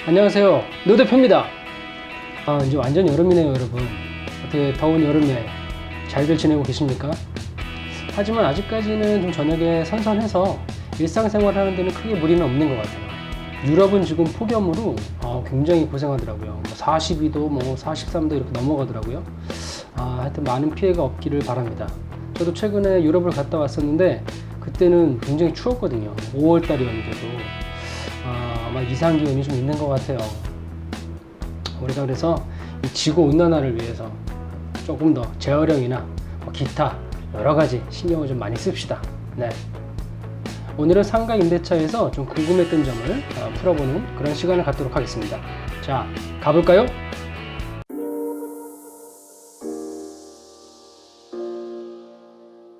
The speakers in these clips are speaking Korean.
안녕하세요, 노 대표입니다. 이제 완전 여름이네요, 여러분. 어떻게 더운 여름에 잘들 지내고 계십니까? 하지만 아직까지는 좀 저녁에 선선해서 일상생활 하는 데는 크게 무리는 없는 것 같아요. 유럽은 지금 폭염으로 굉장히 고생하더라고요. 42도, 43도 이렇게 넘어가더라고요. 하여튼 많은 피해가 없기를 바랍니다. 저도 최근에 유럽을 갔다 왔었는데 그때는 굉장히 추웠거든요. 5월달이었는데도 아마 이상기온이 좀 있는 것 같아요. 우리가 그래서 이 지구온난화를 위해서 조금 더 재활용이나 기타 여러가지 신경을 좀 많이 씁시다. 네. 오늘은 상가 임대차에서 좀 궁금했던 점을 풀어보는 그런 시간을 갖도록 하겠습니다. 자, 가볼까요?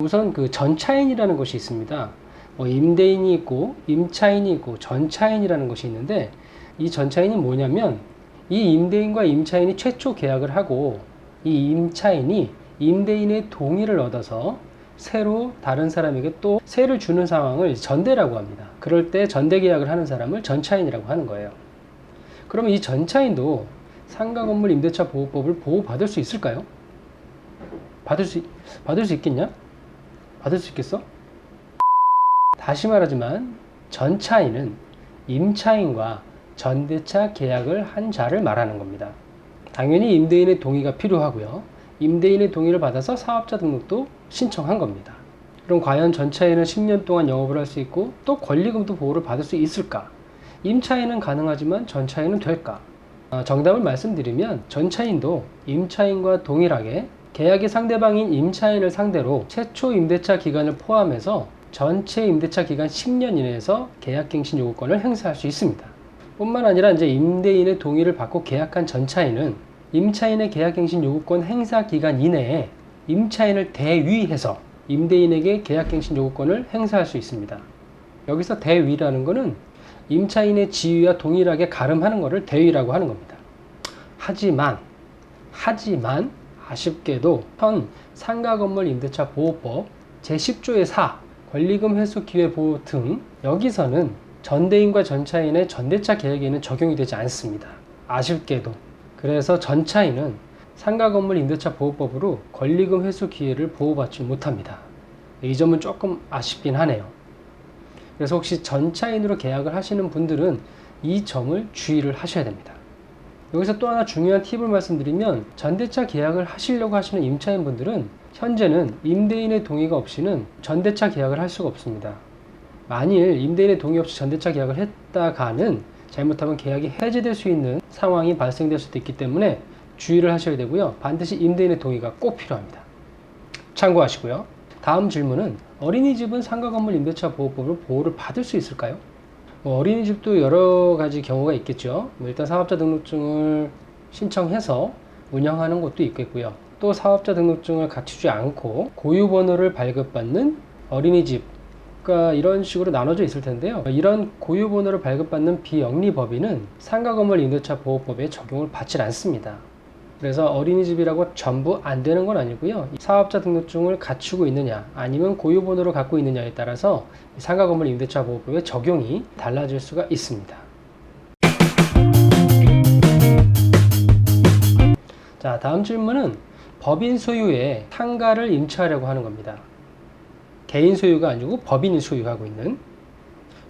우선 그 전차인이라는 것이 있습니다. 임대인이 있고 임차인이 있고 전차인이라는 것이 있는데, 이 전차인이 뭐냐면 이 임대인과 임차인이 최초 계약을 하고 이 임차인이 임대인의 동의를 얻어서 새로 다른 사람에게 또 세를 주는 상황을 전대라고 합니다. 그럴 때 전대 계약을 하는 사람을 전차인이라고 하는 거예요. 그러면 이 전차인도 상가건물 임대차 보호법을 보호받을 수 있을까요? 받을 수 있겠냐? 받을 수 있겠어? 다시 말하지만 전차인은 임차인과 전대차 계약을 한 자를 말하는 겁니다. 당연히 임대인의 동의가 필요하고요. 임대인의 동의를 받아서 사업자 등록도 신청한 겁니다. 그럼 과연 전차인은 10년 동안 영업을 할 수 있고 또 권리금도 보호를 받을 수 있을까? 임차인은 가능하지만 전차인은 될까? 정답을 말씀드리면 전차인도 임차인과 동일하게 계약의 상대방인 임차인을 상대로 최초 임대차 기간을 포함해서 전체 임대차 기간 10년 이내에서 계약갱신 요구권을 행사할 수 있습니다. 뿐만 아니라 이제 임대인의 동의를 받고 계약한 전차인은 임차인의 계약갱신 요구권 행사 기간 이내에 임차인을 대위해서 임대인에게 계약갱신 요구권을 행사할 수 있습니다. 여기서 대위라는 것은 임차인의 지위와 동일하게 가름하는 것을 대위라고 하는 겁니다. 하지만 아쉽게도 현 상가건물 임대차 보호법 제10조의 4 권리금 회수 기회 보호 등 여기서는 전대인과 전차인의 전대차 계약에는 적용이 되지 않습니다. 아쉽게도. 그래서 전차인은 상가건물 임대차 보호법으로 권리금 회수 기회를 보호받지 못합니다. 이 점은 조금 아쉽긴 하네요. 그래서 혹시 전차인으로 계약을 하시는 분들은 이 점을 주의를 하셔야 됩니다. 여기서 또 하나 중요한 팁을 말씀드리면, 전대차 계약을 하시려고 하시는 임차인 분들은 현재는 임대인의 동의가 없이는 전대차 계약을 할 수가 없습니다. 만일 임대인의 동의 없이 전대차 계약을 했다가는 잘못하면 계약이 해지될 수 있는 상황이 발생될 수도 있기 때문에 주의를 하셔야 되고요. 반드시 임대인의 동의가 꼭 필요합니다. 참고하시고요. 다음 질문은 어린이집은 상가건물 임대차 보호법으로 보호를 받을 수 있을까요? 어린이집도 여러 가지 경우가 있겠죠. 일단 사업자 등록증을 신청해서 운영하는 곳도 있겠고요. 또 사업자 등록증을 갖추지 않고 고유번호를 발급받는 어린이집, 그러니까 이런 식으로 나눠져 있을 텐데요. 이런 고유번호를 발급받는 비영리법인은 상가건물 임대차 보호법에 적용을 받지 않습니다. 그래서 어린이집이라고 전부 안 되는 건 아니고요. 사업자 등록증을 갖추고 있느냐 아니면 고유번호를 갖고 있느냐에 따라서 상가건물 임대차 보호법의 적용이 달라질 수가 있습니다. 자, 다음 질문은 법인 소유의 상가를 임차하려고 하는 겁니다. 개인 소유가 아니고 법인이 소유하고 있는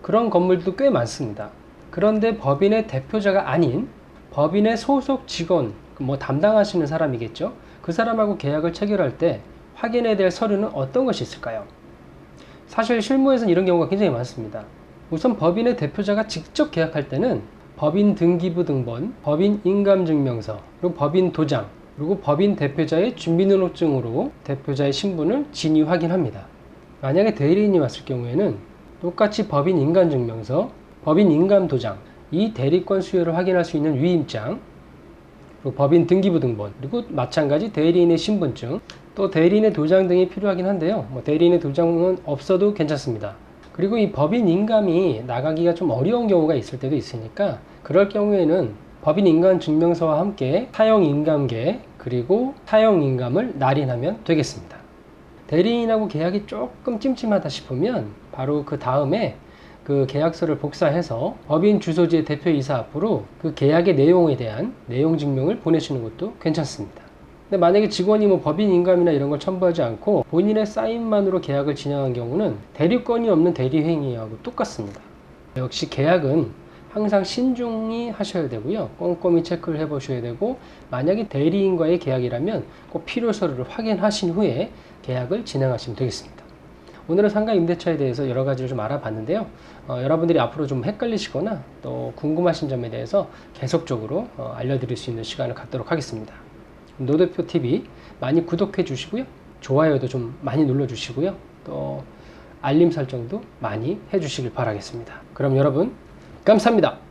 그런 건물도 꽤 많습니다. 그런데 법인의 대표자가 아닌 법인의 소속 직원, 담당하시는 사람이겠죠. 그 사람하고 계약을 체결할 때 확인해야 될 서류는 어떤 것이 있을까요? 사실 실무에서는 이런 경우가 굉장히 많습니다. 우선 법인의 대표자가 직접 계약할 때는 법인 등기부 등본, 법인 인감증명서, 그리고 법인 도장, 그리고 법인 대표자의 준비등록증으로 대표자의 신분을 진위 확인합니다. 만약에 대리인이 왔을 경우에는 똑같이 법인 인감증명서, 법인 인감도장, 이 대리권 수요를 확인할 수 있는 위임장, 법인 등기부 등본, 그리고 마찬가지 대리인의 신분증, 또 대리인의 도장 등이 필요하긴 한데요. 대리인의 도장은 없어도 괜찮습니다. 그리고 이 법인 인감이 나가기가 좀 어려운 경우가 있을 때도 있으니까 그럴 경우에는 법인 인감 증명서와 함께 사용 인감계 그리고 사용 인감을 날인하면 되겠습니다. 대리인하고 계약이 조금 찜찜하다 싶으면 바로 그 다음에 그 계약서를 복사해서 법인 주소지의 대표이사 앞으로 그 계약의 내용에 대한 내용 증명을 보내시는 것도 괜찮습니다. 근데 만약에 직원이 뭐 법인 인감이나 이런 걸 첨부하지 않고 본인의 사인만으로 계약을 진행한 경우는 대리권이 없는 대리행위하고 똑같습니다. 역시 계약은 항상 신중히 하셔야 되고요. 꼼꼼히 체크를 해 보셔야 되고, 만약에 대리인과의 계약이라면 꼭 필요서류를 확인하신 후에 계약을 진행하시면 되겠습니다. 오늘은 상가 임대차에 대해서 여러 가지를 좀 알아봤는데요. 여러분들이 앞으로 좀 헷갈리시거나 또 궁금하신 점에 대해서 계속적으로 알려드릴 수 있는 시간을 갖도록 하겠습니다. 노대표TV 많이 구독해 주시고요. 좋아요도 좀 많이 눌러 주시고요. 또 알림 설정도 많이 해 주시길 바라겠습니다. 그럼 여러분, 감사합니다.